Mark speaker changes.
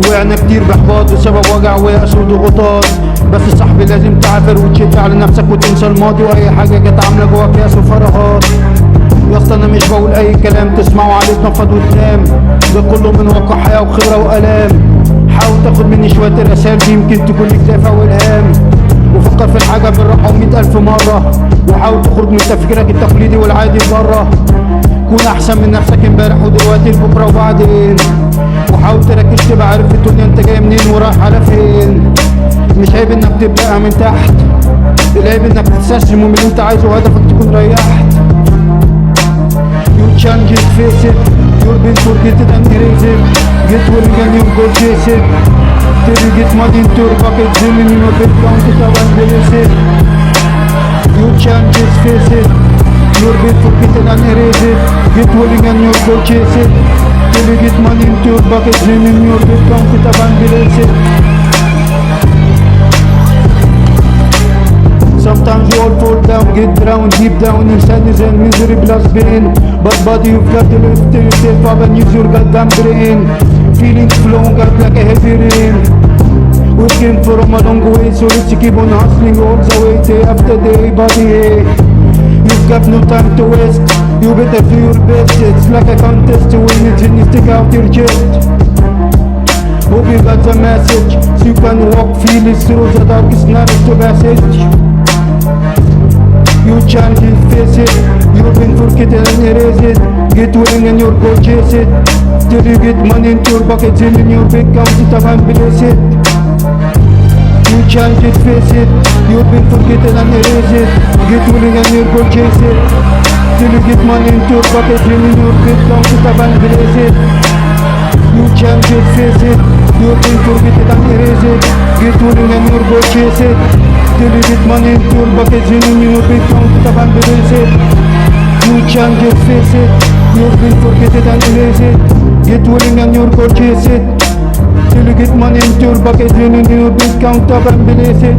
Speaker 1: وقعنا كتير باحباط بسبب وجع ويأس وضغوطات، بس صاحبي لازم تعافر وتشد على نفسك وتنسى الماضي واي حاجه كانت عامله جوا اكياس وفراغات. يا اسطى انا مش بقول اي كلام تسمعه عليه تنفض وتنام، ده كله من واقع حياه وخبره والام. حاول تاخد مني شويه الرسائل دي يمكن تكون لك دافع والهام، وفكر في الحاجه بالراحه 100,000 مره، وحاول تخرج من تفكيرك التقليدي والعادي بره. كون احسن من نفسك امبارح ودلوقتي لبكره وبعدين، وحاول تركز تبقى عارف الدنيا انت جاي منين ورايح على فين. مش عيب انك تبدأها من تحت، العيب انك تستسلم ومن اللي انت عايزه هدفك تكون ريحت. You change it, face it, you're been forgetted and erase it. Get willing and you'll go chase it, till you get money into your pocket, zooming in your big count it up and release it. You change it, face it, you're been forgetted and erase it. Get willing and you'll go chase it, till you get money into your pocket, zooming in your big count it up and release it. Sometimes you all fall down, get drowned deep down in sadness and misery plus pain. But buddy, you've got to lift yourself up and use your goddamn brain. Feelings flowing out like a heavy rain. We came from a long way, so let's keep on hustling all the way, day after day, buddy. You've got no time to waste, you better do your best. It's like a contest to win it, and you stick out your chest. Hope you got the message, so you can walk fearless through the darkest night to passage. You change it, face it, you've been forgetting and erase it. Get willing and you'll go chase it, till you get money into your pocket, till in your big count it up and place it. You change it, face it, you've been forgetting and erase it. Get willing and you'll go chase it, till you get money into your pocket, till in your big count it up and place it. You change it, face it, you've been forgetting and erase it. Get willing and you'll go chase it, till you get money into your pocket, till in your big count it up and place it. You change it, face it, you've been forgetting and erase it. Get willing and you'll go chase it, till you get money into your pocket, till in your big count up and place it.